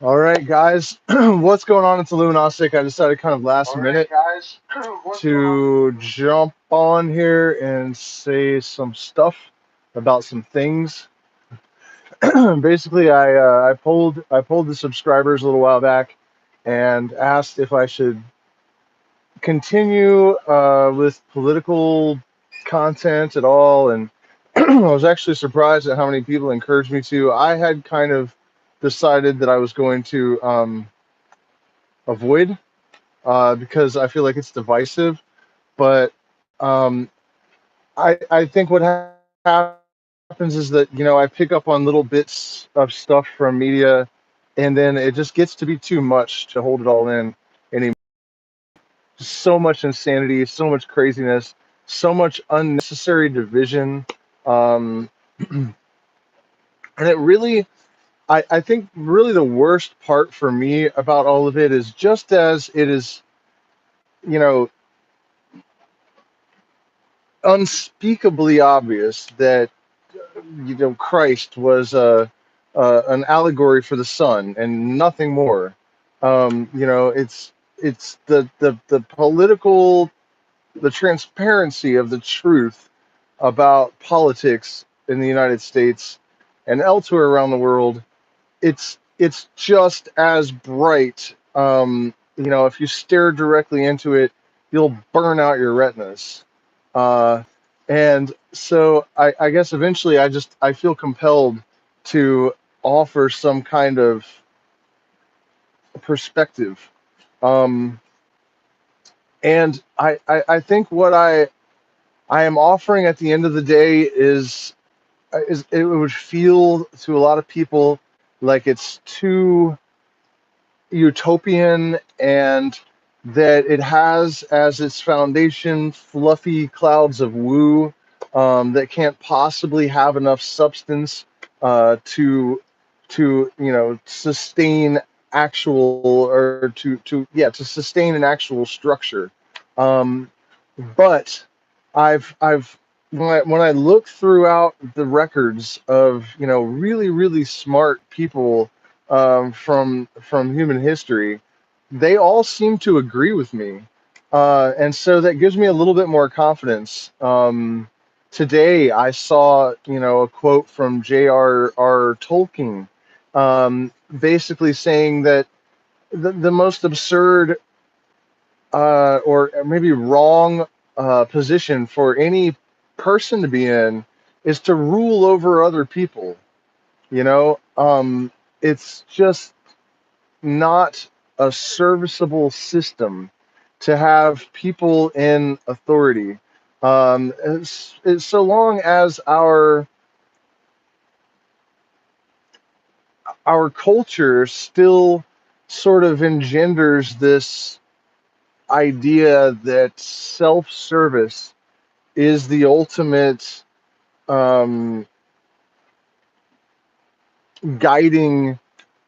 All right, guys, what's going on? It's Luminostic. I decided kind of last minute to jump on here and say some stuff about some things. Basically, I polled the subscribers a little while back and asked if I should continue with political content at all, and I was actually surprised at how many people encouraged me to. I had kind of decided that I was going to avoid because I feel like it's divisive. But I think what happens is that I pick up on little bits of stuff from media, and then it just gets to be too much to hold it all in anymore. So much insanity, so much craziness, so much unnecessary division, um, and it really. I think really the worst part for me about all of it is just as it is, you know, unspeakably obvious that Christ was an allegory for the sun and nothing more. It's the political, the transparency of the truth about politics in the United States and elsewhere around the world. It's just as bright. If you stare directly into it, you'll burn out your retinas. Uh, and so I guess eventually I feel compelled to offer some kind of perspective. Um, and I think what I am offering at the end of the day is it would feel to a lot of people like it's too utopian, and that it has as its foundation fluffy clouds of woo that can't possibly have enough substance to sustain actual or to sustain an actual structure. Um, but I've when I look throughout the records of really smart people from human history, they all seem to agree with me, and so that gives me a little bit more confidence. Today I saw a quote from J.R.R. Tolkien, basically saying that the most absurd or maybe wrong position for any person to be in is to rule over other people. You know, it's just not a serviceable system to have people in authority. It's so long as our culture still sort of engenders this idea that self-service is the ultimate um, guiding,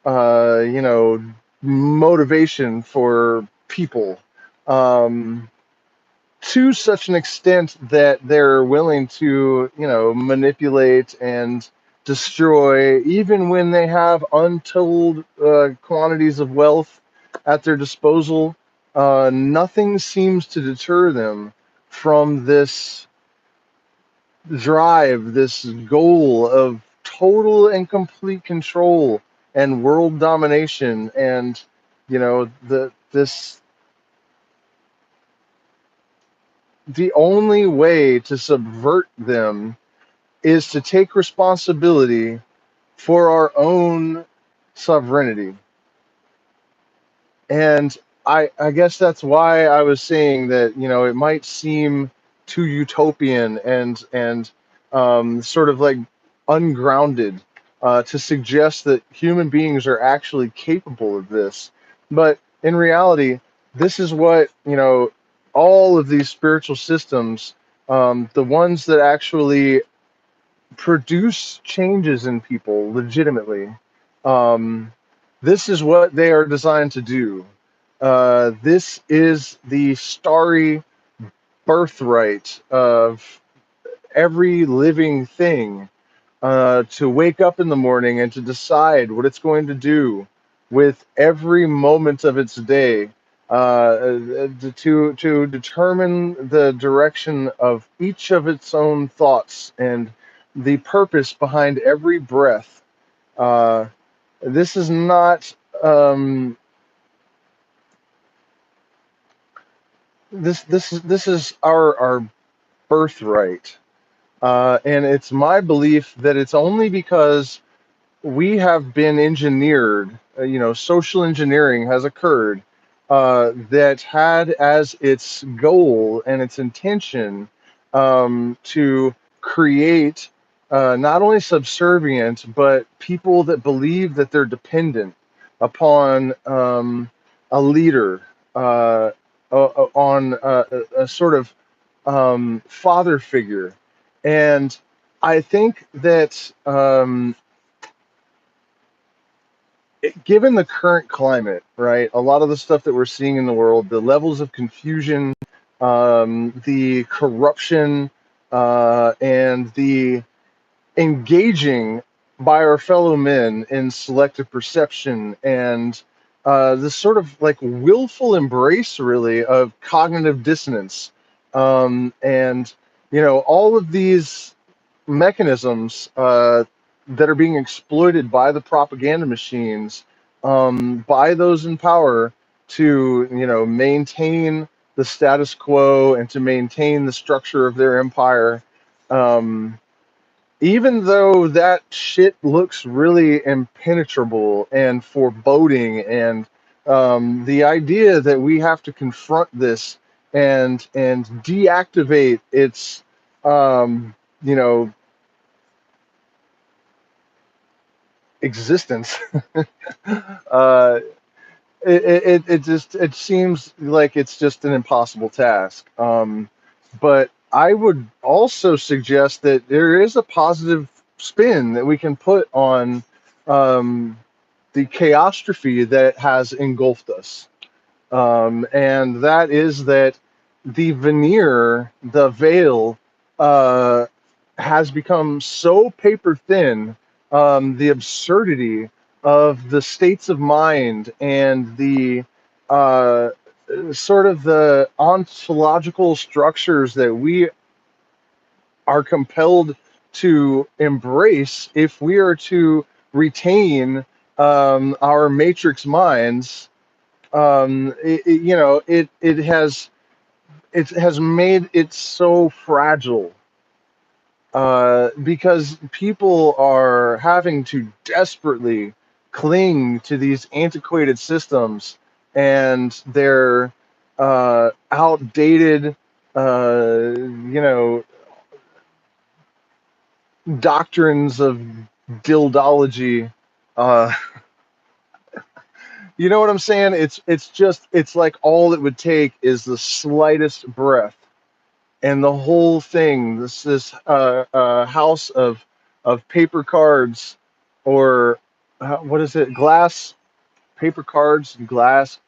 you know, motivation for people, um, to such an extent that they're willing to, manipulate and destroy, even when they have untold quantities of wealth at their disposal. Nothing seems to deter them from this drive, this goal of total and complete control and world domination. And the only way to subvert them is to take responsibility for our own sovereignty. And I guess that's why I was saying that it might seem too utopian and sort of like ungrounded to suggest that human beings are actually capable of this. But in reality, this is what all of these spiritual systems, the ones that actually produce changes in people legitimately. Um, this is what they are designed to do. This is the starry birthright of every living thing, to wake up in the morning and to decide what it's going to do, with every moment of its day to determine the direction of each of its own thoughts and the purpose behind every breath. Uh, this is not this is our birthright, and it's my belief that it's only because we have been engineered, social engineering has occurred that had as its goal and its intention to create not only subservient, but people that believe that they're dependent upon a leader, on a sort of father figure. And I think that given the current climate, right, a lot of the stuff that we're seeing in the world, the levels of confusion, the corruption, and the engaging by our fellow men in selective perception, and this sort of like willful embrace, really, of cognitive dissonance, and all of these mechanisms that are being exploited by the propaganda machines, by those in power to maintain the status quo and to maintain the structure of their empire. Um, Even though that shit looks really impenetrable and foreboding, and the idea that we have to confront this and deactivate its you know existence, uh, it seems like it's just an impossible task. But I would also suggest that there is a positive spin that we can put on um, the chaostrophe that has engulfed us. And that is that the veneer, the veil, uh, has become so paper thin. The absurdity of the states of mind and the uh, sort of the ontological structures that we are compelled to embrace if we are to retain our matrix minds. It has made it so fragile because people are having to desperately cling to these antiquated systems and their outdated, you know, doctrines of dildology. Uh, you know what I'm saying? It's like all it would take is the slightest breath, and the whole thing, this house of paper cards, or what is it? Glass, paper cards, and glass.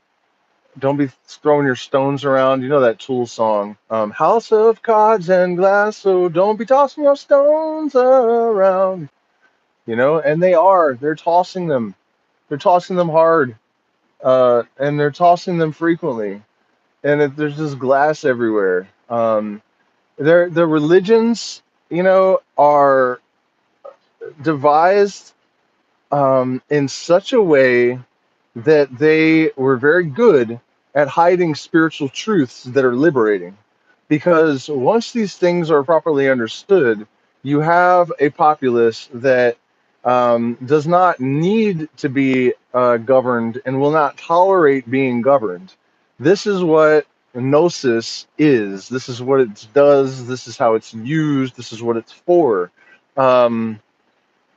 Don't be throwing your stones around. You know that Tool song, House of Cards and Glass. So don't be tossing your stones around. And they're tossing them. They're tossing them hard, and they're tossing them frequently. And there's just glass everywhere. The religions, are devised in such a way that they were very good at hiding spiritual truths that are liberating. Because once these things are properly understood, you have a populace that does not need to be governed and will not tolerate being governed. This is what Gnosis is. This is what it does. This is how it's used. This is what it's for. Um,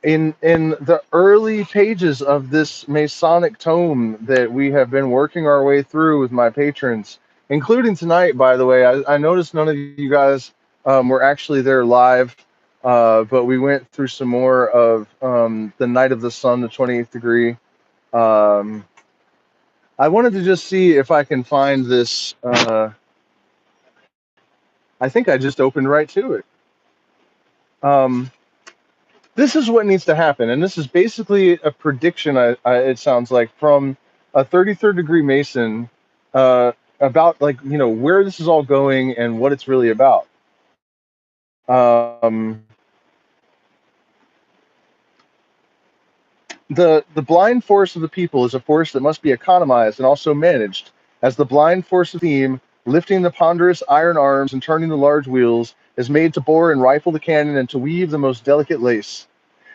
in the early pages of this Masonic tome that we have been working our way through with my patrons, including tonight, by the way, I noticed none of you guys were actually there live, but we went through some more of the Night of the Sun, the 28th degree. Um, I wanted to just see if I can find this. I think I just opened right to it. Um, this is what needs to happen, and this is basically a prediction. It sounds like from a 33rd degree Mason uh, about like where this is all going and what it's really about. Um, the blind force of the people is a force that must be economized and also managed, as the blind force of the theme, lifting the ponderous iron arms and turning the large wheels, is made to bore and rifle the cannon and to weave the most delicate lace.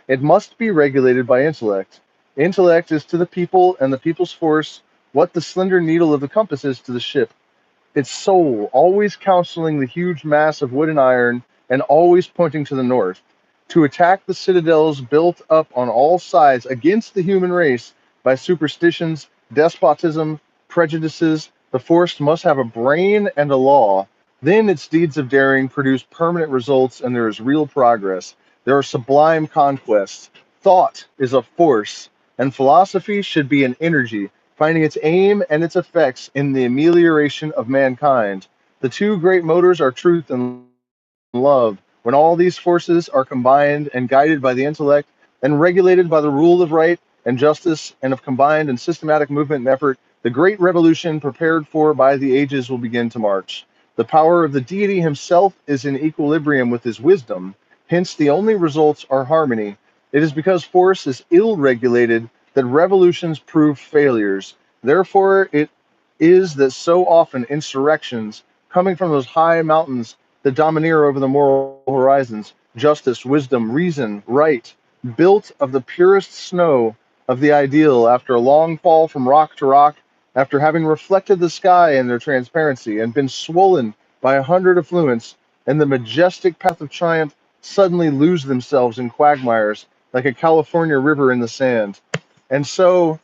It must be regulated by intellect. Intellect is to the people and the people's force what the slender needle of the compass is to the ship. Its soul, always counseling the huge mass of wood and iron, and always pointing to the north, to attack the citadels built up on all sides against the human race by superstitions, despotism, prejudices. The force must have a brain and a law. Then its deeds of daring produce permanent results, and there is real progress. There are sublime conquests. Thought is a force, and philosophy should be an energy, finding its aim and its effects in the amelioration of mankind. The two great motors are truth and love. When all these forces are combined and guided by the intellect, and regulated by the rule of right and justice, and of combined and systematic movement and effort, the great revolution prepared for by the ages will begin to march. The power of the deity himself is in equilibrium with his wisdom. Hence, the only results are harmony. It is because force is ill regulated that revolutions prove failures. Therefore, it is that so often insurrections, coming from those high mountains that domineer over the moral horizons, justice, wisdom, reason, right, built of the purest snow of the ideal, after a long fall from rock to rock, after having reflected the sky in their transparency and been swollen by 100 affluents, and the majestic path of triumph, suddenly lose themselves in quagmires like a California river in the sand. And so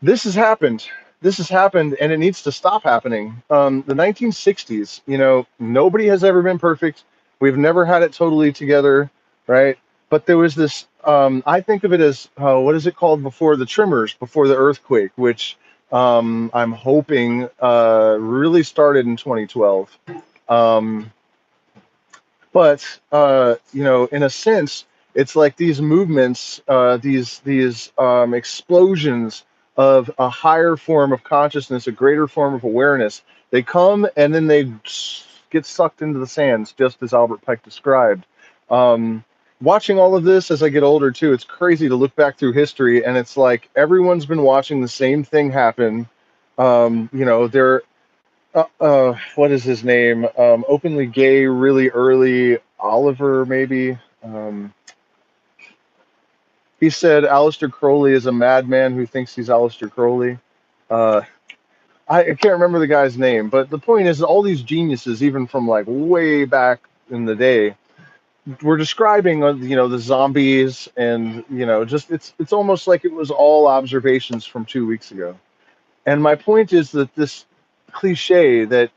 this has happened. This has happened, and it needs to stop happening. The 1960s, nobody has ever been perfect. We've never had it totally together, right? But there was this. I think of it as what is it called before the tremors, before the earthquake, which I'm hoping really started in 2012. Um, but in a sense, it's like these movements, these explosions of a higher form of consciousness, a greater form of awareness. They come and then they get sucked into the sands, just as Albert Pike described. Watching all of this as I get older too, it's crazy to look back through history, and it's like everyone's been watching the same thing happen. They're what is his name? Openly gay, really early. Oliver, maybe. He said Aleister Crowley is a madman who thinks he's Aleister Crowley. Uh, I can't remember the guy's name, but the point is, all these geniuses, even from like way back in the day, were describing, the zombies, and just it's almost like it was all observations from 2 weeks ago. And my point is that this cliche that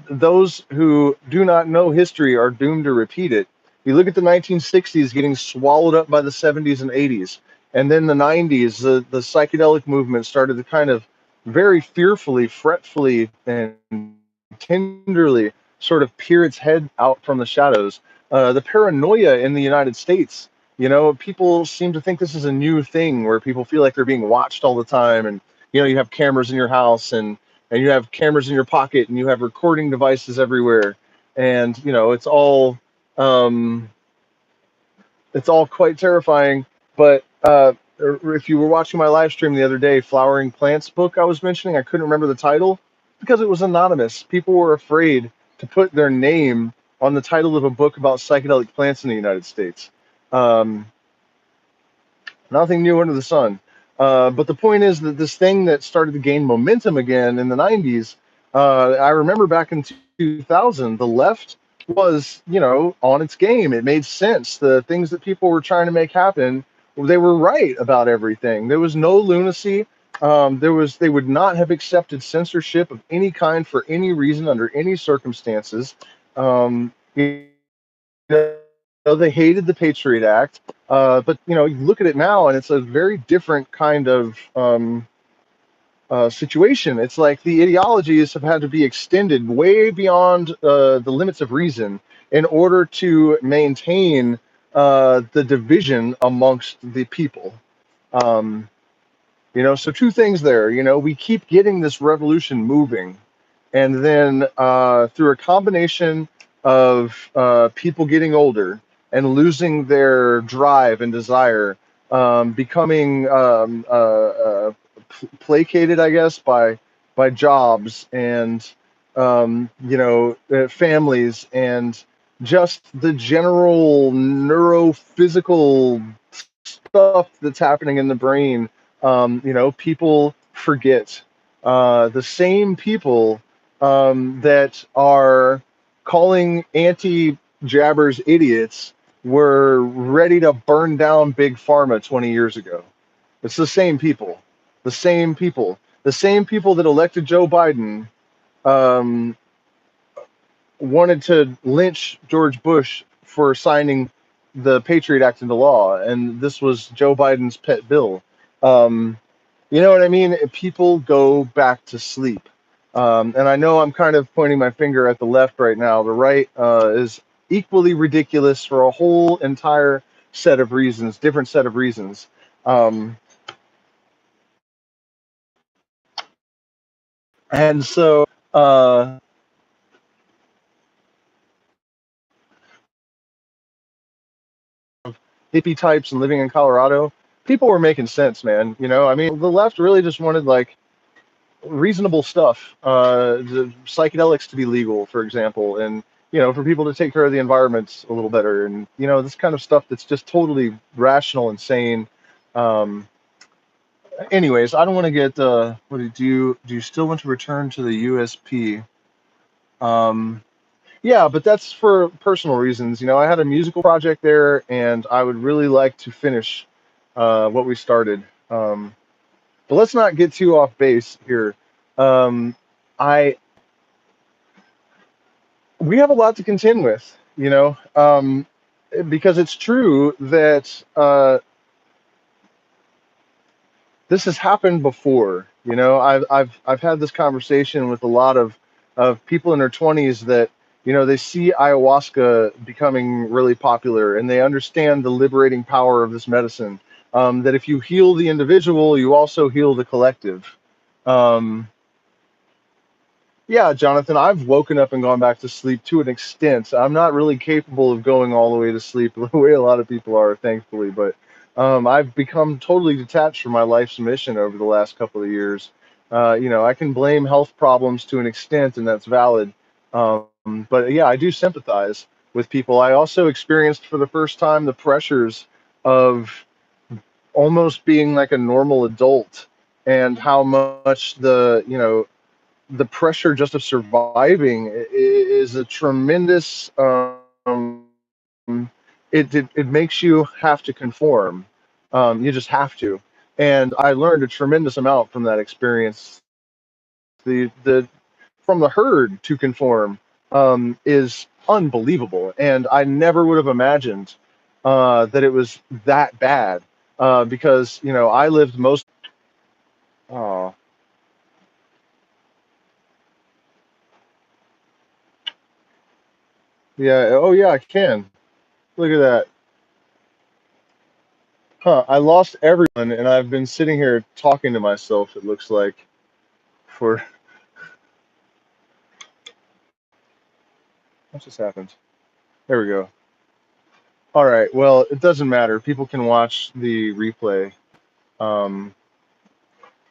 those who do not know history are doomed to repeat it. You look at the 1960s getting swallowed up by the 70s and 80s, and then the 90s, the psychedelic movement started to kind of very fearfully, fretfully, and tenderly sort of peer its head out from the shadows. The paranoia in the United States, people seem to think this is a new thing where people feel like they're being watched all the time, and you have cameras in your house, and you have cameras in your pocket, and you have recording devices everywhere, and um, it's all quite terrifying. But if you were watching my live stream the other day, Flowering Plants book I was mentioning, I couldn't remember the title because it was anonymous. People were afraid to put their name on the title of a book about psychedelic plants in the United States. Um, Nothing new under the sun. But the point is that this thing that started to gain momentum again in the 90s, I remember back in 2000, the left was, on its game. It made sense. The things that people were trying to make happen, they were right about everything. There was no lunacy. They would not have accepted censorship of any kind for any reason under any circumstances. You they hated the Patriot Act, but you look at it now, and it's a very different kind of situation. It's like the ideologies have had to be extended way beyond the limits of reason in order to maintain the division amongst the people. Um, so two things there. We keep getting this revolution moving, and then through a combination of people getting older and losing their drive and desire, becoming placated, I guess, by jobs and families and just the general neurophysical stuff that's happening in the brain. People forget. The same people that are calling anti-jabbers idiots were ready to burn down big pharma 20 years ago. It's the same people. The same people. The same people that elected Joe Biden um, wanted to lynch George Bush for signing the Patriot Act into law, and this was Joe Biden's pet bill. Um, you know what I mean? People go back to sleep. And I know I'm kind of pointing my finger at the left right now. The right is equally ridiculous for a whole entire set of reasons, different set of reasons. Um, and so, hippie types and living in Colorado, people were making sense, man. I mean, the left really just wanted like reasonable stuff, the psychedelics to be legal, for example, and for people to take care of the environment a little better, and this kind of stuff that's just totally rational and sane. Um, Anyways, I don't want to get. What do you still want to return to the USP? Um, yeah, but that's for personal reasons. I had a musical project there, and I would really like to finish what we started. But let's not get too off base here. Um, I We have a lot to contend with, because it's true that this has happened before. I've had this conversation with a lot of people in their 20s that they see ayahuasca becoming really popular, and they understand the liberating power of this medicine. That if you heal the individual, you also heal the collective. Um, Yeah, Jonathan, I've woken up and gone back to sleep to an extent. I'm not really capable of going all the way to sleep the way a lot of people are, thankfully, but I've become totally detached from my life's mission over the last couple of years. I can blame health problems to an extent, and that's valid. Um, but yeah, I do sympathize with people. I also experienced for the first time the pressures of almost being like a normal adult, and how much the pressure just of surviving is a tremendous it makes you have to conform. You just have to. And I learned a tremendous amount from that experience. The From the herd to conform is unbelievable, and I never would have imagined that it was that bad, because I lived most. Oh, yeah. Oh yeah, I can. Look at that. Huh, I lost everyone, and I've been sitting here talking to myself, it looks like, for what just happened? There we go. All right, well, it doesn't matter. People can watch the replay. Um,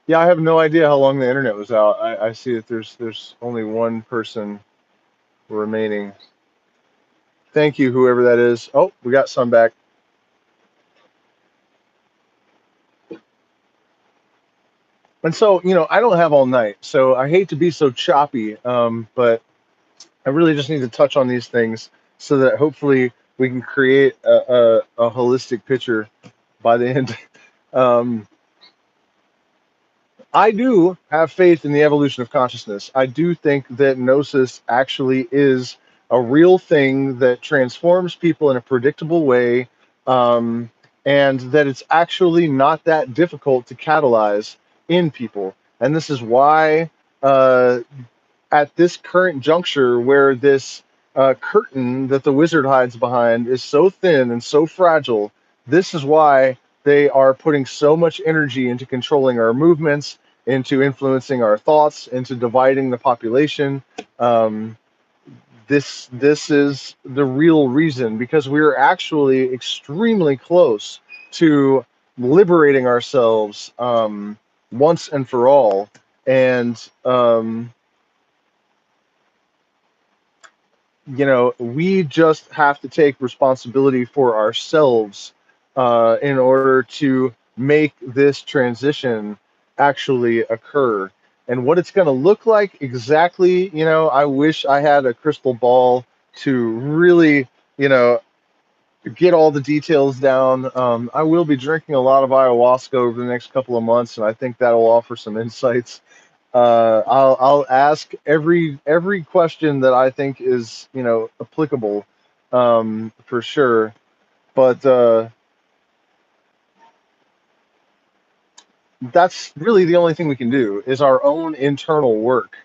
yeah, I have no idea how long the internet was out. I see that there's only one person remaining. Thank you, whoever that is. Oh, we got some back. And so, I don't have all night, so I hate to be so choppy, but I really just need to touch on these things so that hopefully we can create a holistic picture by the end. Um, I do have faith in the evolution of consciousness. I do think that Gnosis actually is a real thing that transforms people in a predictable way, um, and that it's actually not that difficult to catalyze in people. And this is why, at this current juncture where this curtain that the wizard hides behind is so thin and so fragile. This is why they are putting so much energy into controlling our movements, into influencing our thoughts, into dividing the population. Um, this is the real reason, because we're actually extremely close to liberating ourselves once and for all. And we just have to take responsibility for ourselves in order to make this transition actually occur. And what it's going to look like exactly, I wish I had a crystal ball to really, you know, get all the details down. I will be drinking a lot of ayahuasca over the next couple of months, and I think that'll offer some insights. I'll ask every question that I think is applicable, for sure. But that's really the only thing we can do is our own internal work.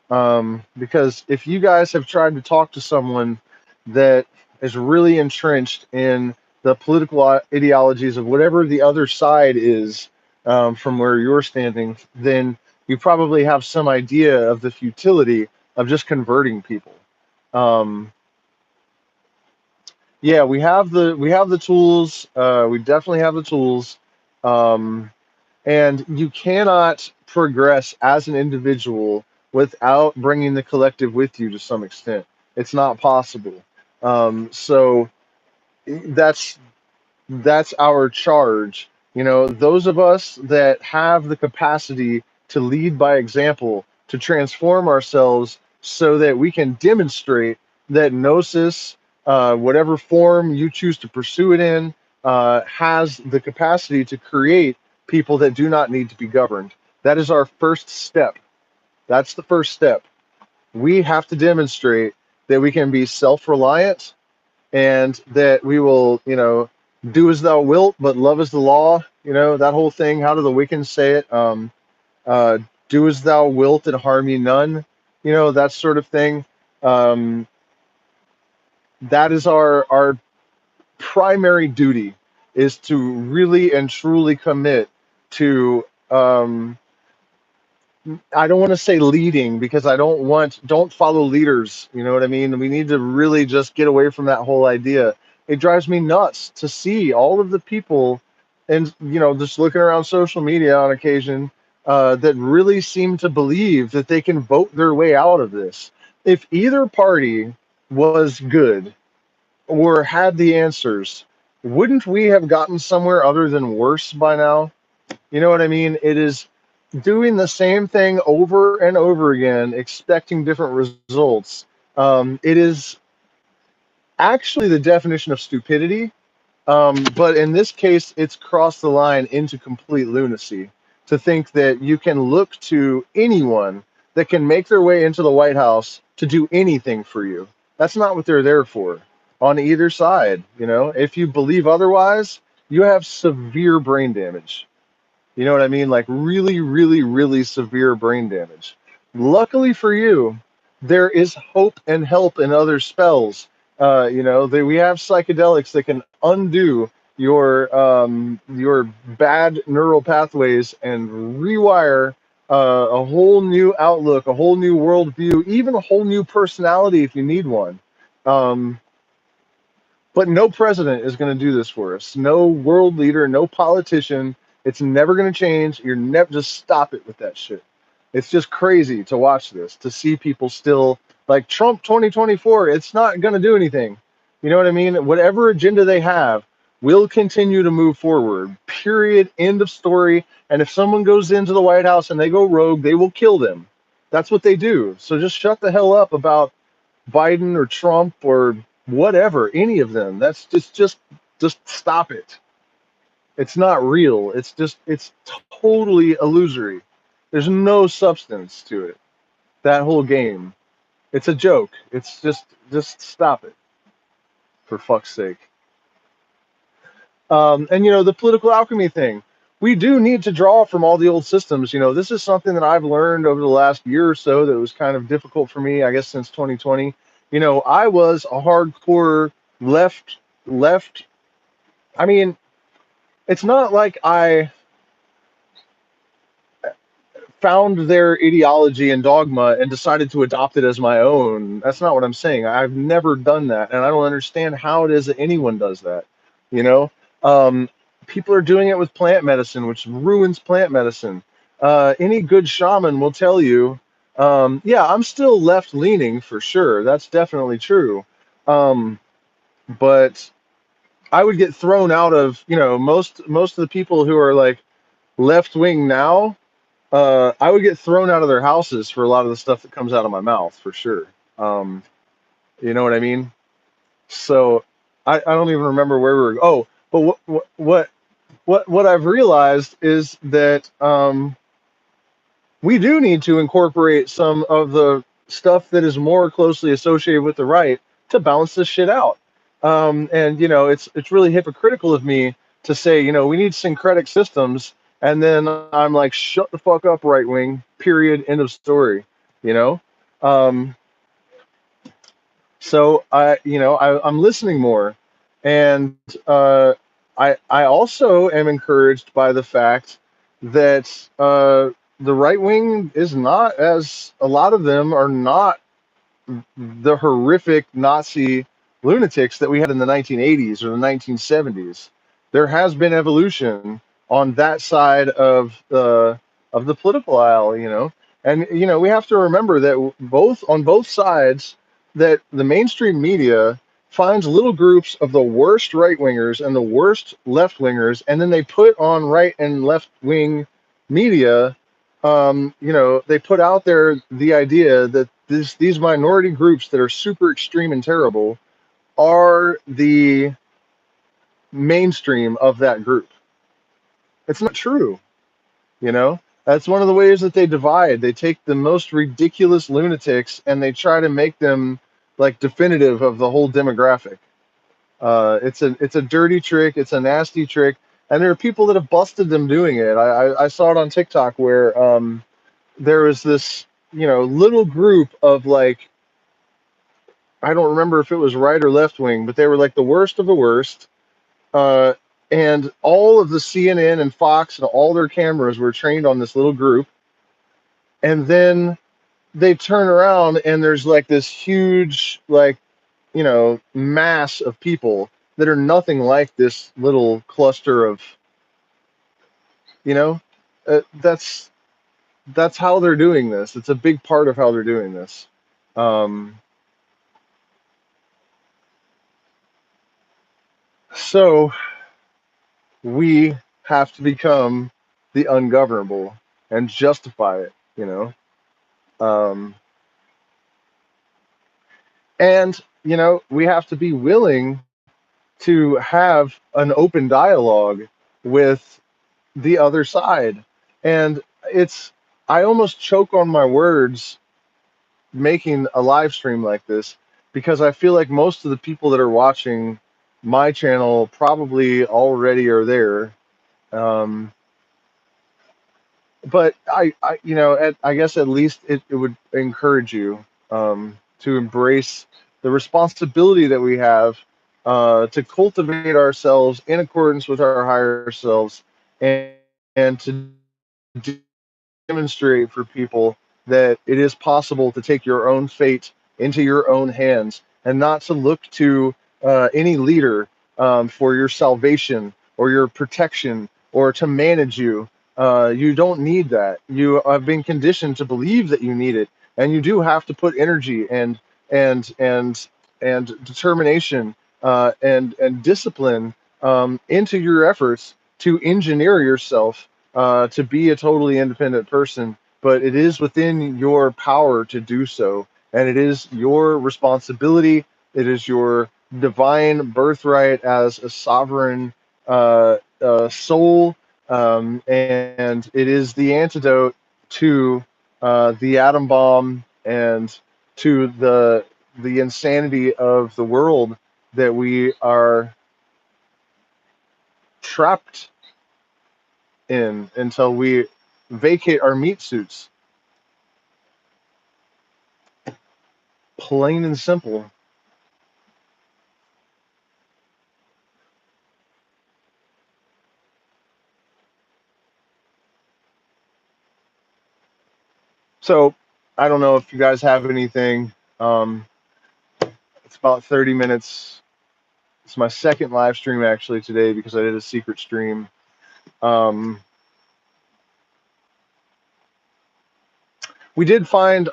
Because if you guys have tried to talk to someone that is really entrenched in the political ideologies of whatever the other side is, from where you're standing, then you probably have some idea of the futility of just converting people. Um, yeah, we have the tools. We definitely have the tools. Um, and you cannot progress as an individual without bringing the collective with you to some extent. It's not possible. So that's that's our charge. Those of us that have the capacity to lead by example, to transform ourselves so that we can demonstrate that Gnosis, whatever form you choose to pursue it in, has the capacity to create people that do not need to be governed. That is our first step. That's the first step. We have to demonstrate that we can be self reliant, and that we will, do as thou wilt, but love is the law. That whole thing. How do the Wiccans say it? Uh, do as thou wilt and harm ye none. That sort of thing. Um, that is our primary duty, is to really and truly commit to. I don't want to say leading, because don't follow leaders. You know what I mean? We need to really just get away from that whole idea. It drives me nuts to see all of the people, and just looking around social media on occasion, that really seem to believe that they can vote their way out of this. If either party was good or had the answers, wouldn't we have gotten somewhere other than worse by now? You know what I mean? It is doing the same thing over and over again, expecting different results. It is actually the definition of stupidity. But in this case, it's crossed the line into complete lunacy to think that you can look to anyone that can make their way into the White House to do anything for you. That's not what they're there for on either side. If you believe otherwise, you have severe brain damage. You know what I mean? Like really, really, really severe brain damage. Luckily for you, there is hope and help in other spells. We have psychedelics that can undo your bad neural pathways and rewire a whole new outlook, a whole new worldview, even a whole new personality if you need one. Um, but no president is going to do this for us. No world leader, no politician. It's never going to change. You're never, just stop it with that shit. It's just crazy to watch this, to see people still like Trump 2024. It's not going to do anything. You know what I mean? Whatever agenda they have will continue to move forward. Period. End of story. And if someone goes into the White House and they go rogue, they will kill them. That's what they do. So just shut the hell up about Biden or Trump or whatever, any of them. That's just stop it. It's not real. It's totally illusory. There's no substance to it. That whole game. It's a joke. It's just stop it, for fuck's sake. And the political alchemy thing. We do need to draw from all the old systems. This is something that I've learned over the last year or so that was kind of difficult for me, I guess, since 2020. I was a hardcore left left. I mean, it's not like I found their ideology and dogma and decided to adopt it as my own. That's not what I'm saying. I've never done that, and I don't understand how it is that anyone does that. You know, um, People are doing it with plant medicine, which ruins plant medicine. Any good shaman will tell you, yeah, I'm still left leaning for sure. That's definitely true. Um, but I would get thrown out of, most of the people who are like left wing now, I would get thrown out of their houses for a lot of the stuff that comes out of my mouth, for sure. Um, you know what I mean? So I don't even remember where we were. Oh, but what I've realized is that we do need to incorporate some of the stuff that is more closely associated with the right to balance this shit out. And it's really hypocritical of me to say, we need syncretic systems, and then I'm like, shut the fuck up, right wing. Period. End of story. You know. Um, so I'm listening more, and I also am encouraged by the fact that the right wing is not, as a lot of them are not, the horrific Nazi lunatics that we had in the 1980s or the 1970s. There has been evolution on that side of the political aisle, and we have to remember that both sides, that the mainstream media finds little groups of the worst right wingers and the worst left wingers, and then they put on right and left wing media. They put out there the idea that these minority groups that are super extreme and terrible are the mainstream of that group. It's not true, you know? That's one of the ways that they divide. They take the most ridiculous lunatics and they try to make them like definitive of the whole demographic. It's a dirty trick. It's a nasty trick, and there are people that have busted them doing it. I saw it on TikTok where there was this little group of like, I don't remember if it was right or left wing, but they were like the worst of the worst. Uh, and all of the CNN and Fox and all their cameras were trained on this little group. And then they turn around and there's like this huge, like, mass of people that are nothing like this little cluster of, you know, that's how they're doing this. It's a big part of how they're doing this. Um, so we have to become the ungovernable and justify it. Um, and, we have to be willing to have an open dialogue with the other side. And it's, I almost choke on my words making a live stream like this because I feel like most of the people that are watching my channel probably already are there. Um, but I guess at least it would encourage you to embrace the responsibility that we have to cultivate ourselves in accordance with our higher selves, and to demonstrate for people that it is possible to take your own fate into your own hands and not to look to any leader for your salvation or your protection or to manage you. You don't need that. You have been conditioned to believe that you need it, and you do have to put energy and and and determination and discipline into your efforts to engineer yourself to be a totally independent person, but it is within your power to do so. And it is your responsibility. It is your divine birthright as a sovereign soul. And it is the antidote to the atom bomb and to the insanity of the world that we are trapped in until we vacate our meat suits. plain and simple. So I don't know if you guys have anything. It's about 30 minutes. It's my second live stream actually today because I did a secret stream. Um, we did find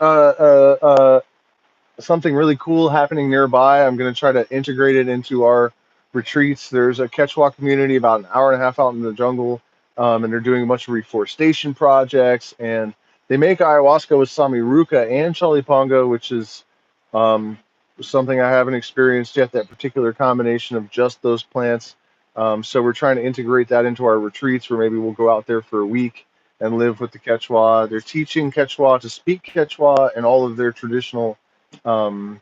something really cool happening nearby. I'm going to try to integrate it into our retreats. There's a Quechua community about an hour and a half out in the jungle, and they're doing a bunch of reforestation projects. And they make ayahuasca with samiruca and chalipongo, which is um, something I haven't experienced yet, that particular combination of just those plants. So we're trying to integrate that into our retreats where maybe we'll go out there for a week and live with the Quechua. They're teaching Quechua to speak Quechua and all of their traditional um,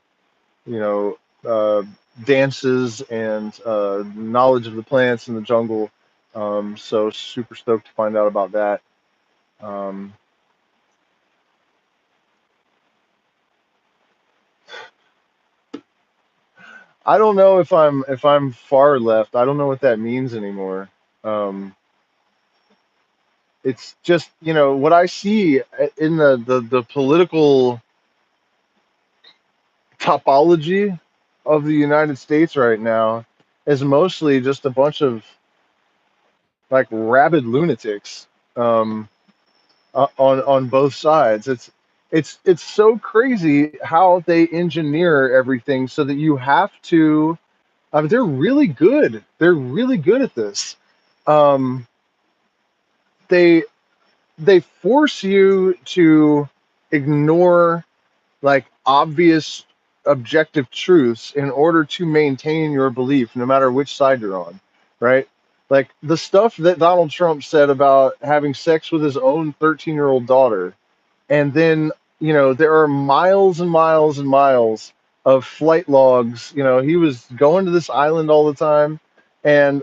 you know, dances and knowledge of the plants in the jungle. So super stoked to find out about that. Um, I don't know if I'm far left. I don't know what that means anymore. Um, it's just what I see in the political topology of the United States right now is mostly just a bunch of like rabid lunatics um, on both sides. It's so crazy how they engineer everything so that you have to. I mean, they're really good. They're really good at this. Um, they they force you to ignore like obvious objective truths in order to maintain your belief no matter which side you're on, right? Like the stuff that Donald Trump said about having sex with his own 13-year-old daughter, and then there are miles and miles and miles of flight logs. He was going to this island all the time, and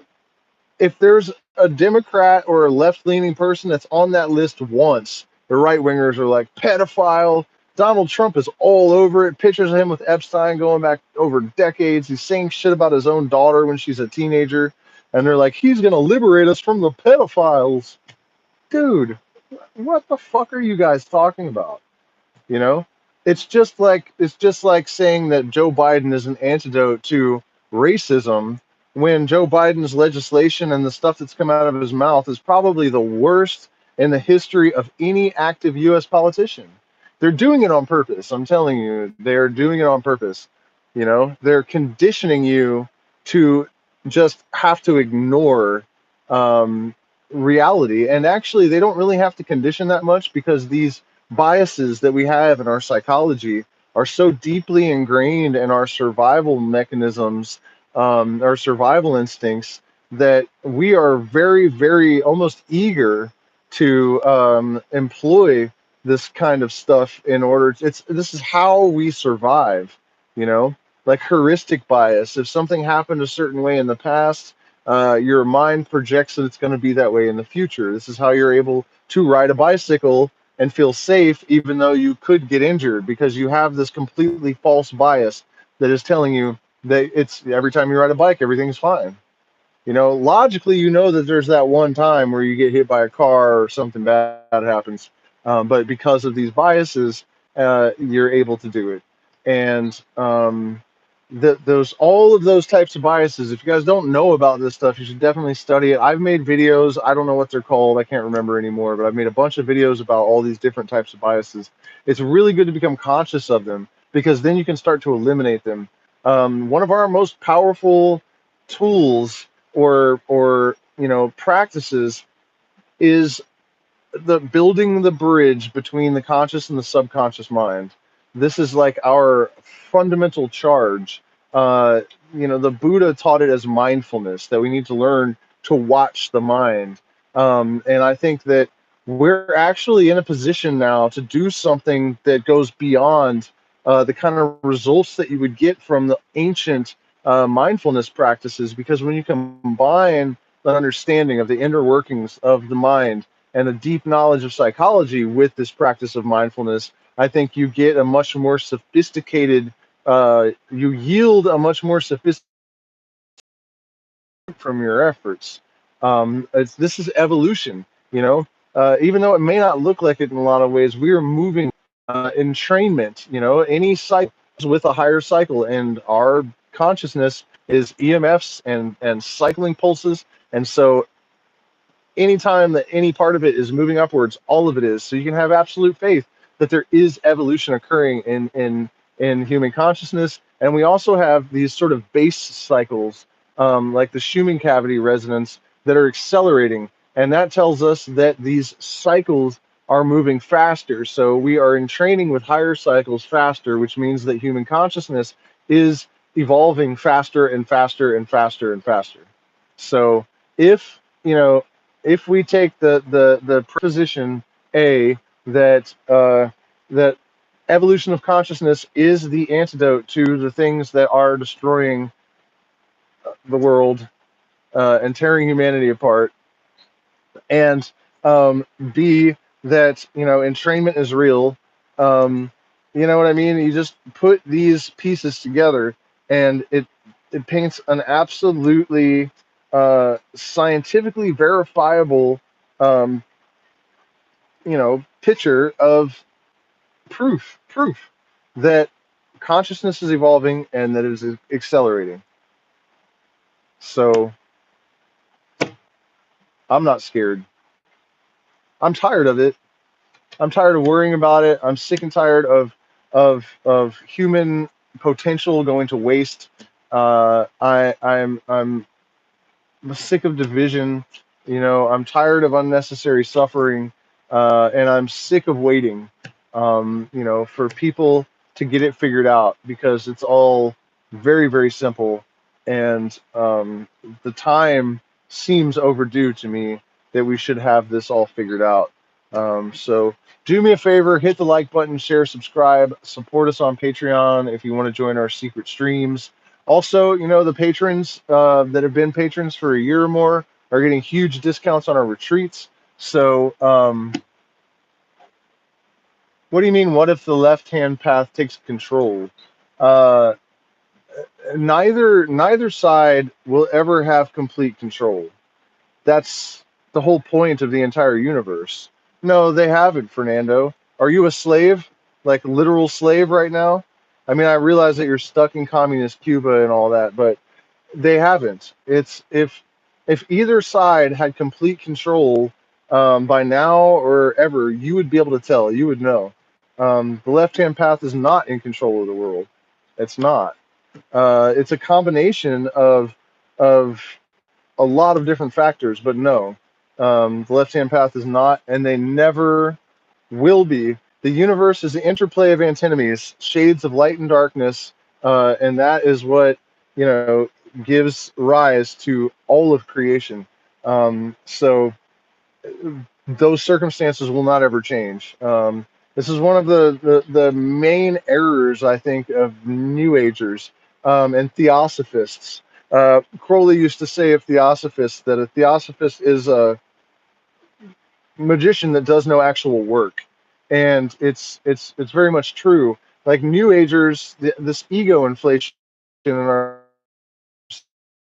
if there's a Democrat or a left-leaning person that's on that list once, the right-wingers are like pedophile. Donald Trump is all over it. Pictures of him with Epstein going back over decades. He's saying shit about his own daughter when she's a teenager, and they're like, he's gonna liberate us from the pedophiles. Dude, what the fuck are you guys talking about? You know, it's just like saying that Joe Biden is an antidote to racism when Joe Biden's legislation and the stuff that's come out of his mouth is probably the worst in the history of any active U.S. politician. They're doing it on purpose. I'm telling you, they're doing it on purpose. They're conditioning you to just have to ignore um, reality. And actually, they don't really have to condition that much because these biases that we have in our psychology are so deeply ingrained in our survival mechanisms, our survival instincts, that we are very, very almost eager to employ this kind of stuff in order. This is how we survive, you know, like heuristic bias. If something happened a certain way in the past, your mind projects that it's going to be that way in the future. This is how you're able to ride a bicycle and feel safe even though you could get injured because you have this completely false bias that is telling you that it's every time you ride a bike everything's fine. Logically you know that there's that one time where you get hit by a car or something bad happens, but because of these biases you're able to do it. And those all of those types of biases, if you guys don't know about this stuff, you should definitely study it. I've made videos. I don't know what they're called. I can't remember anymore, but I've made a bunch of videos about all these different types of biases. It's really good to become conscious of them because then you can start to eliminate them. One of our most powerful tools or practices is the building the bridge between the conscious and the subconscious mind. This is like our fundamental charge. The Buddha taught it as mindfulness, that we need to learn to watch the mind. And I think that we're actually in a position now to do something that goes beyond the kind of results that you would get from the ancient mindfulness practices, because when you combine the understanding of the inner workings of the mind and a deep knowledge of psychology with this practice of mindfulness, I think you get a much more sophisticated you yield a much more sophisticated from your efforts. This is evolution, you know. Even though it may not look like it in a lot of ways, we are moving entrainment. You know, any cycle is with a higher cycle, and our consciousness is EMFs and cycling pulses, and so anytime that any part of it is moving upwards, all of it is. So you can have absolute faith that there is evolution occurring in human consciousness, and we also have these sort of base cycles, like the Schumann cavity resonance, that are accelerating, and that tells us that these cycles are moving faster. So we are in training with higher cycles faster, which means that human consciousness is evolving faster and faster and faster and faster. So if you know if we take the position A that that evolution of consciousness is the antidote to the things that are destroying the world and tearing humanity apart, and B that entrainment is real, you know what I mean? You just put these pieces together, and it paints an absolutely scientifically verifiable um, picture of proof that consciousness is evolving and that it is accelerating. So I'm not scared. I'm tired of it. I'm tired of worrying about it. I'm sick and tired of human potential going to waste. I'm sick of division. I'm tired of unnecessary suffering, and I'm sick of waiting. For people to get it figured out, because it's all very, very simple, and the time seems overdue to me that we should have this all figured out. So do me a favor, hit the like button, share, subscribe, support us on Patreon if you want to join our secret streams. Also, the patrons that have been patrons for a year or more are getting huge discounts on our retreats. So, what do you mean? What if the left-hand path takes control? Uh, neither side will ever have complete control. That's the whole point of the entire universe. No, they haven't, Fernando. Are you a slave? Like literal slave right now? I mean, I realize that you're stuck in communist Cuba and all that, but they haven't. It's if either side had complete control by now or ever, you would be able to tell. You would know. The left-hand path is not in control of the world. It's not. It's a combination of a lot of different factors, but no, the left-hand path is not, and they never will be. The universe is the interplay of antinomies, shades of light and darkness, and that is what gives rise to all of creation. So those circumstances will not ever change. This is one of the main errors, I think, of New Agers and Theosophists. Crowley used to say of Theosophists that a Theosophist is a magician that does no actual work, and it's very much true. Like New Agers, this ego inflation in our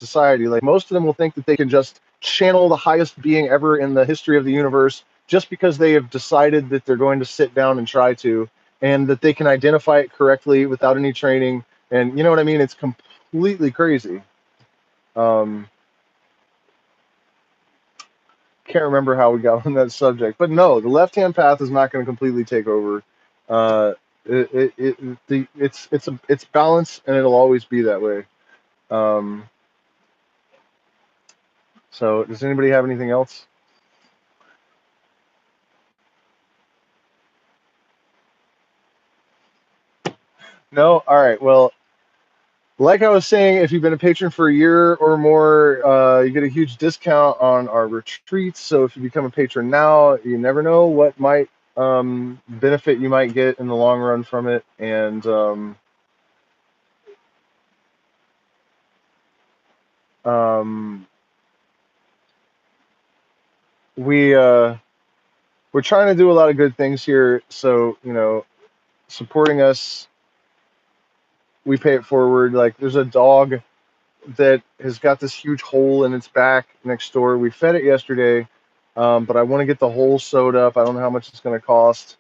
society, like most of them will think that they can just channel the highest being ever in the history of the universe just because they have decided that they're going to sit down and try to, and that they can identify it correctly without any training. And you know what I mean? It's completely crazy. Um, can't remember how we got on that subject, but no, the left-hand path is not going to completely take over. Uh, it's balanced, and it'll always be that way. Um, so, does anybody have anything else? No. All right. Well, like I was saying, if you've been a patron for a year or more, you get a huge discount on our retreats. So if you become a patron now, you never know what might benefit you might get in the long run from it. And um, we we're trying to do a lot of good things here. So supporting us we pay it forward. Like there's a dog that has got this huge hole in its back next door. We fed it yesterday, but I want to get the hole sewed up. I don't know how much it's going to cost,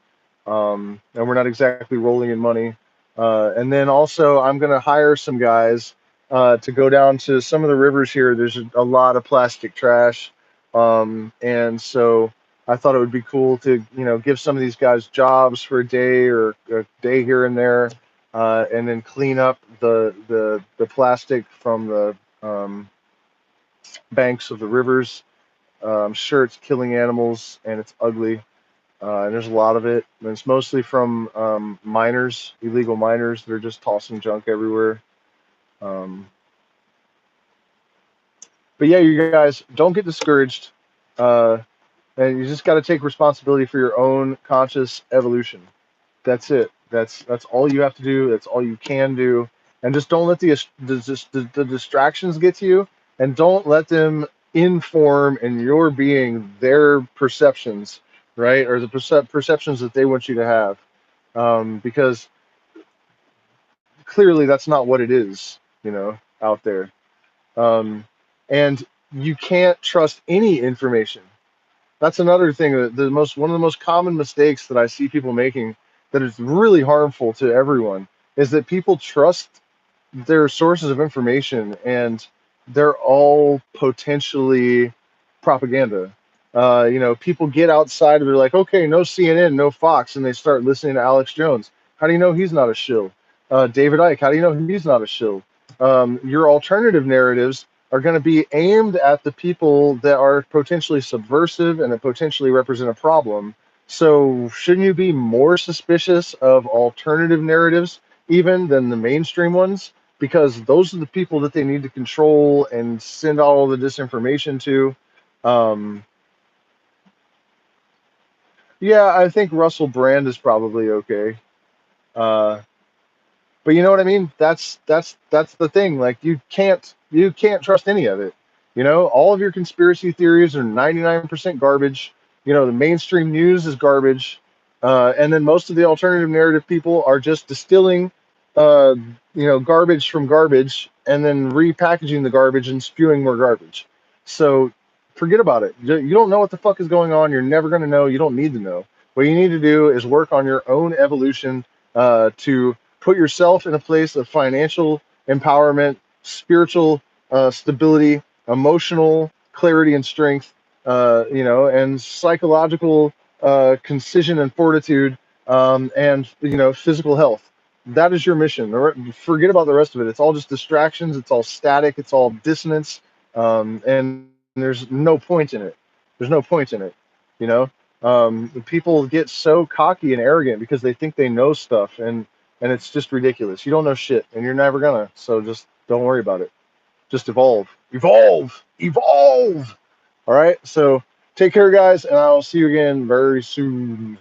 and we're not exactly rolling in money. And then also, I'm going to hire some guys to go down to some of the rivers here. There's a lot of plastic trash, and so I thought it would be cool to give some of these guys jobs for a day or a day here and there, and then clean up the plastic from the banks of the rivers. I'm sure it's killing animals and it's ugly, and there's a lot of it. And it's mostly from miners, illegal miners. They're just tossing junk everywhere. Um, but yeah, you guys don't get discouraged, uh, and you just got to take responsibility for your own conscious evolution. That's it. That's all you have to do. That's all you can do. And just don't let the distractions get to you, and don't let them inform in your being their perceptions, right? Or the perceptions that they want you to have, because clearly that's not what it is, out there. Um, and you can't trust any information. That's another thing that one of the most common mistakes that I see people making that is really harmful to everyone is that people trust their sources of information and they're all potentially propaganda. People get outside and they're like, okay, no CNN, no Fox, and they start listening to Alex Jones. How do you know he's not a shill? David Icke, how do you know he's not a shill? Your alternative narratives are going to be aimed at the people that are potentially subversive and that potentially represent a problem. So shouldn't you be more suspicious of alternative narratives even than the mainstream ones? Because those are the people that they need to control and send all the disinformation to. Um, yeah, I think Russell Brand is probably okay. Uh, But you know what I mean? That's the thing. Like you can't trust any of it. All of your conspiracy theories are 99% garbage. The mainstream news is garbage. And then most of the alternative narrative people are just distilling uh, garbage from garbage and then repackaging the garbage and spewing more garbage. So forget about it. You don't know what the fuck is going on. You're never going to know. You don't need to know. What you need to do is work on your own evolution to put yourself in a place of financial empowerment, spiritual stability, emotional clarity and strength, and psychological concision and fortitude, and physical health. That is your mission. Forget about the rest of it. It's all just distractions. It's all static. It's all dissonance, and there's no point in it. There's no point in it. You know, people get so cocky and arrogant because they think they know stuff, and it's just ridiculous. You don't know shit, and you're never gonna. So just don't worry about it. Just evolve, evolve, evolve. All right. So take care, guys, and I'll see you again very soon.